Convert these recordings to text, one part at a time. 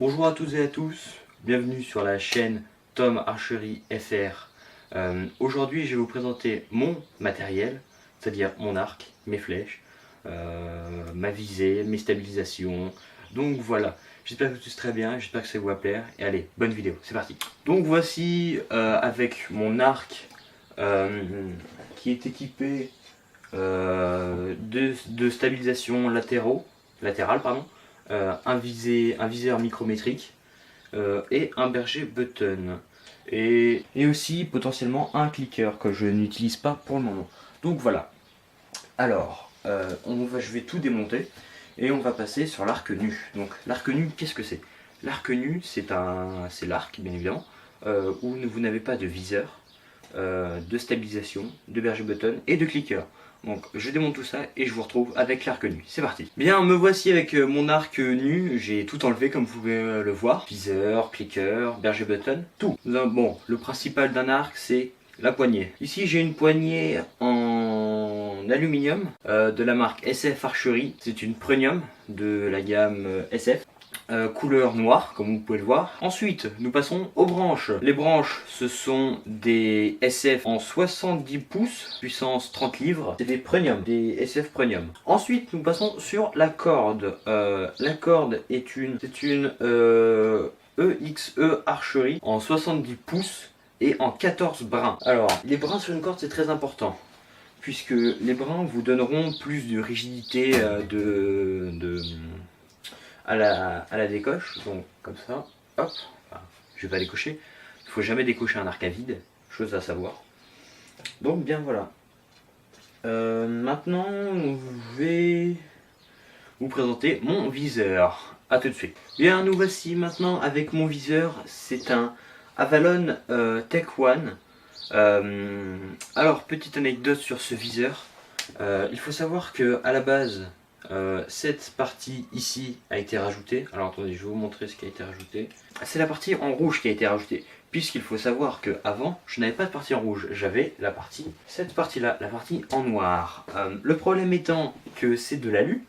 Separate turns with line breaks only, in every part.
Bonjour à toutes et à tous, bienvenue sur la chaîne Tom Archery FR. Aujourd'hui je vais vous présenter mon matériel, c'est-à-dire mon arc, mes flèches, ma visée, mes stabilisations. Donc voilà, j'espère que tout se très bien, j'espère que ça va vous plaire. Et allez, bonne vidéo, c'est parti. Donc voici avec mon arc qui est équipé de stabilisation latérale, pardon. Un viseur micrométrique et un berger button. Et aussi potentiellement un clicker que je n'utilise pas pour le moment. Donc voilà. Alors, je vais tout démonter et on va passer sur l'arc nu. Donc l'arc nu, qu'est-ce que c'est? L'arc nu, c'est l'arc, bien évidemment, où vous n'avez pas de viseur, de stabilisation, de berger button et de clicker. Donc je démonte tout ça et je vous retrouve avec l'arc nu. C'est parti. Bien, me voici avec mon arc nu. J'ai tout enlevé comme vous pouvez le voir. Viseur, clicker, berger button, tout. Bon, le principal d'un arc, c'est la poignée. Ici j'ai une poignée en aluminium de la marque SF Archery. C'est une premium de la gamme SF. Couleur noire comme vous pouvez le voir. Ensuite nous passons aux branches. Les branches, ce sont des SF en 70 pouces puissance 30 livres. C'est des premium, des SF premium. Ensuite nous passons sur la corde. La corde est une EXE Archery en 70 pouces et en 14 brins. Alors les brins sur une corde, c'est très important, puisque les brins vous donneront plus de rigidité à la décoche. Donc comme ça, hop, enfin, je vais pas décocher. Il faut jamais décocher un arc à vide, chose à savoir. Donc bien voilà. Maintenant je vais vous présenter mon viseur. A tout de suite. Bien, nous voici maintenant avec mon viseur. C'est un Avalon Tech One. Alors petite anecdote sur ce viseur. Il faut savoir que à la base, cette partie ici a été rajoutée. Alors attendez, je vais vous montrer ce qui a été rajouté. C'est la partie en rouge qui a été rajoutée, puisqu'il faut savoir que avant je n'avais pas de partie en rouge, j'avais cette partie là, la partie en noir. Le problème étant que c'est de l'alu,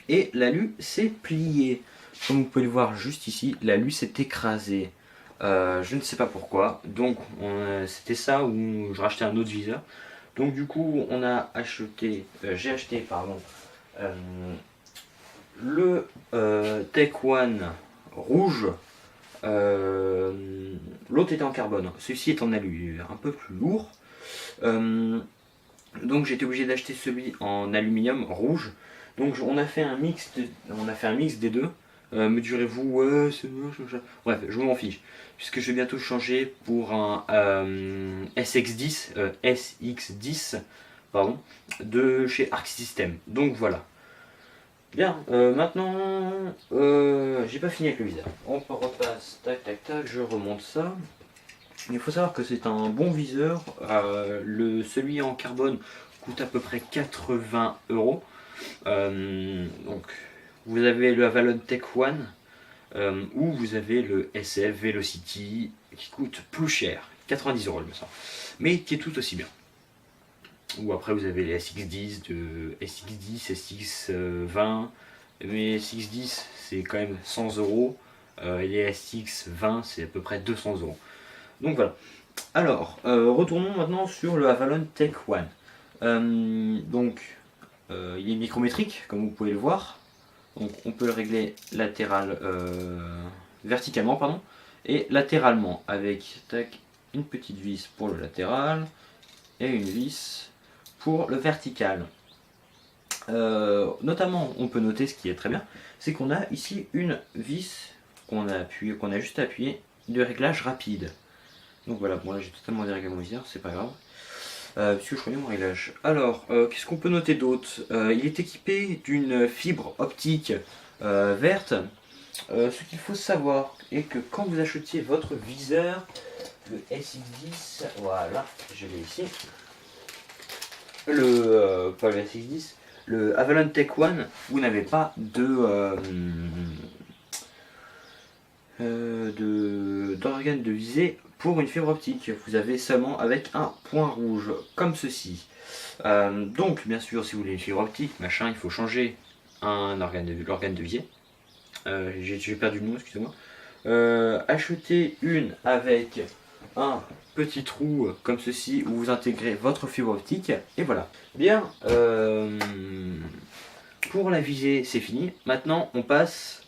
et l'alu s'est plié. Comme vous pouvez le voir juste ici, l'alu s'est écrasé. Je ne sais pas pourquoi, donc c'était ça où je rachetais un autre viseur. Donc du coup on a acheté, j'ai acheté pardon, le Tech One rouge. L'autre était en carbone, celui-ci est en alu, un peu plus lourd. Donc j'étais obligé d'acheter celui en aluminium rouge. Donc on a fait un mix, des deux. Me direz-vous, ouais, c'est moche, bref, je m'en fiche, puisque je vais bientôt changer pour un SX10 pardon, de chez Arc System. Donc voilà. Bien, maintenant, j'ai pas fini avec le viseur. On repasse, tac tac tac, je remonte ça. Il faut savoir que c'est un bon viseur. Celui en carbone coûte à peu près 80 €. Donc vous avez le Avalon Tech One ou vous avez le SF Velocity qui coûte plus cher, 90 € il me semble, mais qui est tout aussi bien. Ou après vous avez les SX10, SX20, mais SX10 c'est quand même 100 €, et les SX20 c'est à peu près 200 €. Donc voilà. Alors, retournons maintenant sur le Avalon Tech One. Donc, il est micrométrique, comme vous pouvez le voir. Donc, on peut le régler verticalement, pardon, et latéralement avec tac, une petite vis pour le latéral et une vis pour le vertical. Notamment, on peut noter ce qui est très bien, c'est qu'on a ici une vis qu'on a juste appuyé de réglage rapide. Donc voilà, bon là j'ai totalement déréglé mon viseur, c'est pas grave, puisque je connais mon réglage. Alors, qu'est-ce qu'on peut noter d'autre? Il est équipé d'une fibre optique verte. Ce qu'il faut savoir est que quand vous achetiez votre viseur, le SX10, voilà, je l'ai ici, pas le SX10, le Avalon Tech One, vous n'avez pas d'organe de visée pour une fibre optique. Vous avez seulement avec un point rouge, comme ceci. Donc, bien sûr, si vous voulez une fibre optique, machin, il faut changer l'organe de visée. J'ai perdu le nom, excusez-moi. Achetez une avec un petit trou comme ceci où vous intégrez votre fibre optique et voilà. Bien, pour la visée c'est fini. Maintenant on passe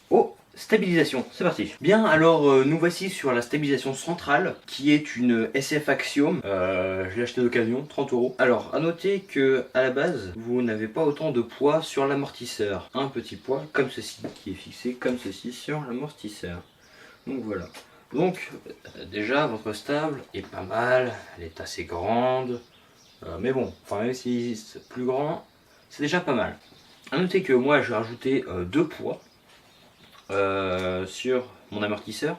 aux stabilisations. C'est parti. Bien, alors nous voici sur la stabilisation centrale qui est une SF Axiom. Je l'ai acheté d'occasion, 30 euros. Alors à noter que à la base vous n'avez pas autant de poids sur l'amortisseur. Un petit poids comme ceci qui est fixé comme ceci sur l'amortisseur. Donc voilà. Donc déjà votre stable est pas mal, elle est assez grande, mais bon, enfin même si c'est plus grand, c'est déjà pas mal. A noter que moi j'ai rajouté deux poids sur mon amortisseur,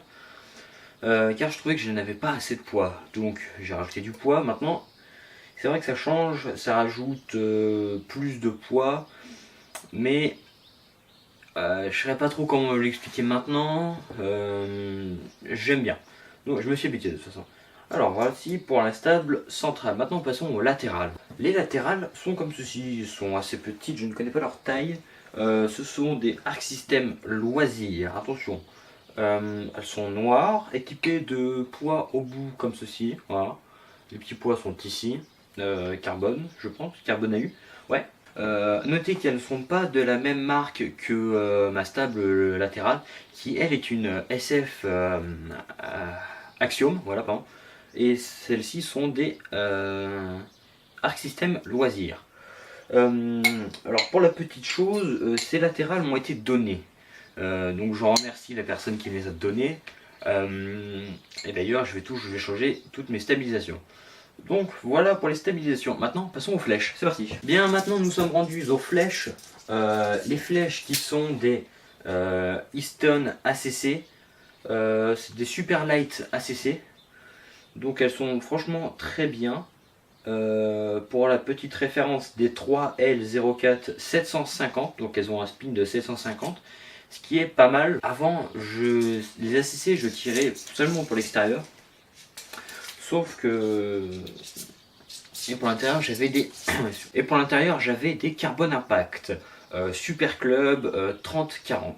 car je trouvais que je n'avais pas assez de poids, donc j'ai rajouté du poids. Maintenant c'est vrai que ça change, ça rajoute plus de poids, mais je ne saurais pas trop comment l'expliquer maintenant. J'aime bien. Donc je me suis habitué de toute façon. Alors voici pour la stable centrale. Maintenant passons aux latérales. Les latérales sont comme ceci, sont assez petites, je ne connais pas leur taille. Ce sont des Arc System Loisirs. Attention, elles sont noires, équipées de poids au bout comme ceci. Voilà. Les petits poids sont ici. Carbone, je pense, carbone AU. Ouais. Notez qu'elles ne sont pas de la même marque que ma stable latérale, qui elle est une SF Axiom, voilà, pardon. Et celles-ci sont des Arc System Loisirs. Alors pour la petite chose, ces latérales m'ont été données. Donc je remercie la personne qui me les a données. Et d'ailleurs je vais changer toutes mes stabilisations. Donc voilà pour les stabilisations. Maintenant passons aux flèches, c'est parti. Bien, maintenant nous sommes rendus aux flèches. Les flèches qui sont des Easton ACC. C'est des Super Light ACC. Donc elles sont franchement très bien. Pour la petite référence, des 3L04 750. Donc elles ont un spin de 750. Ce qui est pas mal. Avant, les ACC je tirais seulement pour l'extérieur. Sauf que et pour l'intérieur j'avais des Carbon Impact Super Club 30-40.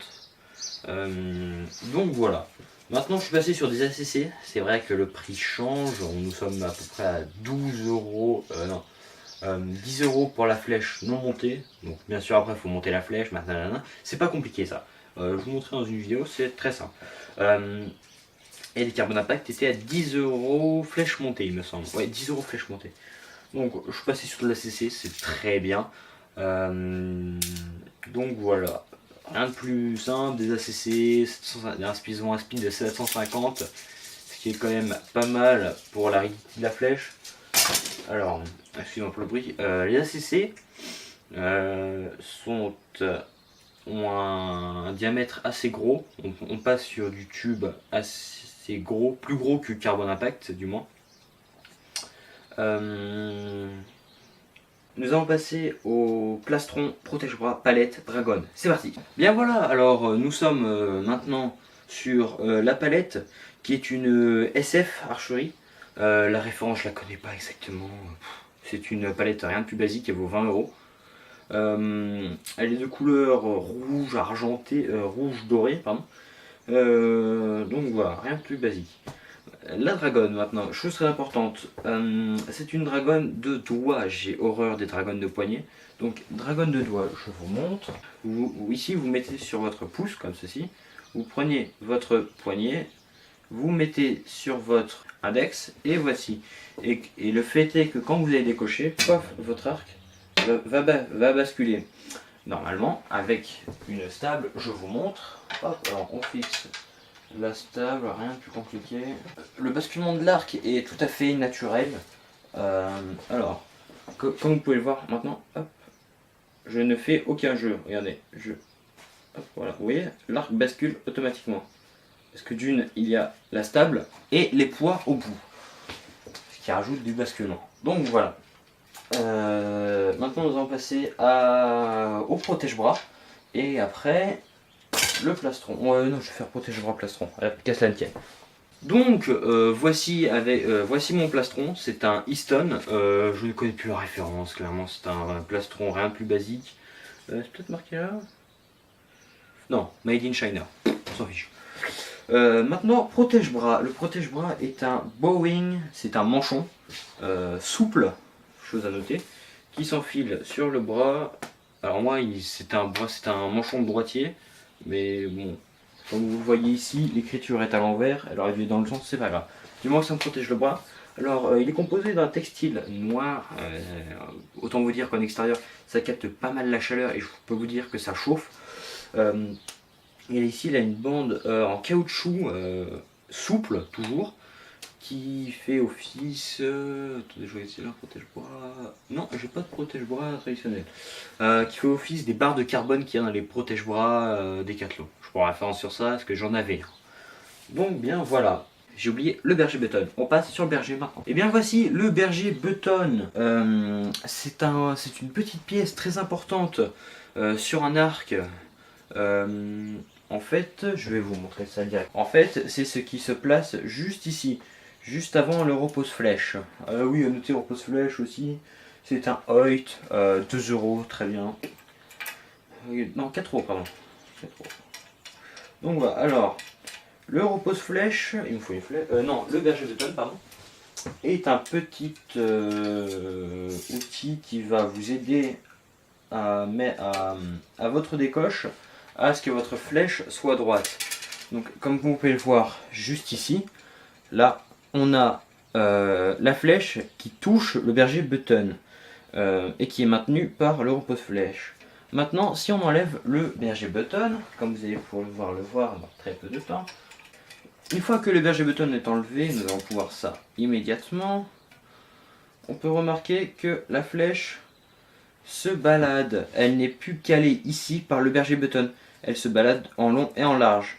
Donc voilà. Maintenant je suis passé sur des ACC. C'est vrai que le prix change. Nous sommes à peu près à 12 euros. Non. 10 euros pour la flèche non montée. Donc bien sûr après il faut monter la flèche. Maintenant c'est pas compliqué ça. Je vous montrerai dans une vidéo. C'est très simple. Et les Carbon Impact étaient à 10 euros flèche montée, il me semble. Ouais, 10 euros flèche montée. Donc, je suis passé sur de la CC, c'est très bien. Donc voilà. Rien de plus simple, des ACC, un spin de 750, ce qui est quand même pas mal pour la rigidité de la flèche. Alors, excusez-moi pour le bruit. Les ACC ont un diamètre assez gros. On passe sur du tube assez gros, plus gros que Carbon Impact du moins. Nous allons passer au plastron protège-bras palette Dragon. C'est parti. Bien voilà, alors nous sommes maintenant sur la palette qui est une SF archerie. La référence je la connais pas exactement. C'est une palette rien de plus basique, elle vaut 20 euros. Elle est de couleur rouge argenté, rouge doré, pardon. Donc voilà, rien de plus basique. La dragonne maintenant, chose très importante, c'est une dragonne de doigt, j'ai horreur des dragonnes de poignet. Donc dragonne de doigt, je vous montre. Ici vous mettez sur votre pouce comme ceci, vous prenez votre poignet, vous mettez sur votre index et voici. Et le fait est que quand vous allez décocher, paf, votre arc va basculer. Normalement avec une stable, je vous montre. Hop, alors on fixe la stable, rien de plus compliqué. Le basculement de l'arc est tout à fait naturel. Alors, comme vous pouvez le voir maintenant, hop, je ne fais aucun jeu. Regardez, hop, voilà, vous voyez, l'arc bascule automatiquement. Parce que d'une, il y a la stable et les poids au bout, ce qui rajoute du basculement. Donc voilà. Maintenant nous allons passer au protège-bras et après le plastron. Non, je vais faire protège-bras plastron, qu'à cela ne tienne. Donc voici mon plastron, c'est un Easton, je ne connais plus la référence, clairement c'est un plastron rien de plus basique. C'est peut-être marqué là? Non, Made in China. On s'en fiche. Maintenant, protège-bras. Le protège-bras est un bowing, c'est un manchon souple, chose à noter, qui s'enfile sur le bras. Alors moi, c'est un manchon de droitier, mais bon, comme vous le voyez ici, l'écriture est à l'envers, elle aurait dû être dans le sens, c'est pas grave. Du moins, ça me protège le bras. Alors, il est composé d'un textile noir. Autant vous dire qu'en extérieur, ça capte pas mal la chaleur et je peux vous dire que ça chauffe. Et ici, il a une bande en caoutchouc souple, toujours, qui fait office. Attendez, je vais essayer un protège-bras. Non, j'ai pas de protège-bras traditionnel. Qui fait office des barres de carbone qu'il y a dans les protège-bras Decathlon. Je pourrais référence sur ça parce que j'en avais. Donc, bien voilà. J'ai oublié le berger button. On passe sur le berger maintenant. Et bien voici le berger button. C'est une petite pièce très importante sur un arc. En fait, je vais vous montrer ça direct. En fait, c'est ce qui se place juste ici, juste avant le repose-flèche. Oui, à noter repose-flèche aussi. C'est un Hoyt, 2 €, très bien. Non, 4 €, pardon. 4 €. Donc voilà, alors, le repose-flèche, il me faut une flèche, non, le berger button, pardon, est un petit outil qui va vous aider à votre décoche à ce que votre flèche soit droite. Donc comme vous pouvez le voir juste ici, là on a la flèche qui touche le berger button et qui est maintenue par le repose-flèche. Maintenant, si on enlève le berger button, comme vous allez pouvoir le voir dans très peu de temps, une fois que le berger button est enlevé, nous allons pouvoir ça immédiatement. On peut remarquer que la flèche se balade. Elle n'est plus calée ici par le berger button. Elle se balade en long et en large.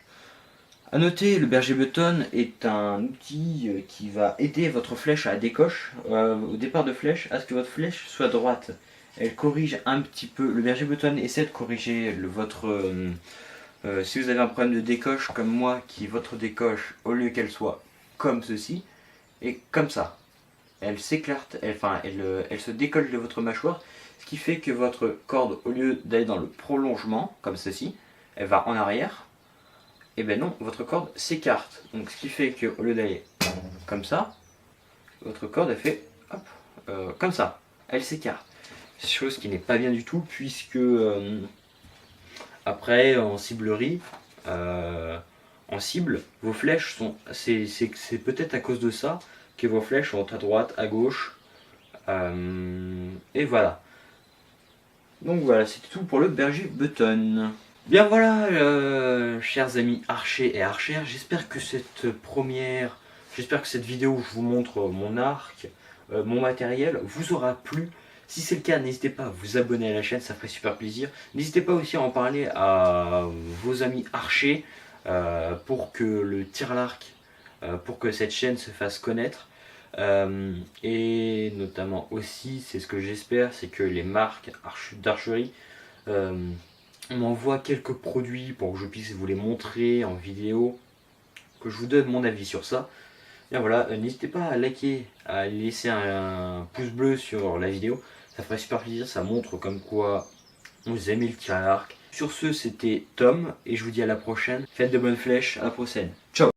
A noter, le berger button est un outil qui va aider votre flèche à décoche, au départ de flèche, à ce que votre flèche soit droite. Elle corrige un petit peu. Le berger button essaie de corriger si vous avez un problème de décoche comme moi, qui est votre décoche, au lieu qu'elle soit comme ceci, et comme ça. Elle s'éclate, elle se décolle de votre mâchoire, ce qui fait que votre corde, au lieu d'aller dans le prolongement, comme ceci, elle va en arrière, et bien non, votre corde s'écarte. Donc ce qui fait qu'au lieu d'aller comme ça, votre corde elle fait hop, comme ça, elle s'écarte. Chose qui n'est pas bien du tout, puisque après en ciblerie, en cible, vos flèches sont. C'est peut-être à cause de ça que vos flèches sont à droite, à gauche. Et voilà. Donc voilà, c'était tout pour le berger button. Bien voilà, chers amis archers et archères, j'espère que cette vidéo où je vous montre mon arc, mon matériel, vous aura plu. Si c'est le cas, n'hésitez pas à vous abonner à la chaîne, ça ferait super plaisir. N'hésitez pas aussi à en parler à vos amis archers pour que le tir à l'arc, pour que cette chaîne se fasse connaître. Et notamment aussi, c'est ce que j'espère, c'est que les marques d'archerie m'envoient quelques produits pour que je puisse vous les montrer en vidéo, que je vous donne mon avis sur ça. Et voilà, n'hésitez pas à liker, à laisser un pouce bleu sur la vidéo, ça ferait super plaisir, ça montre comme quoi vous aimez le tir à l'arc. Sur ce, c'était Tom, et je vous dis à la prochaine. Faites de bonnes flèches, à la prochaine. Ciao.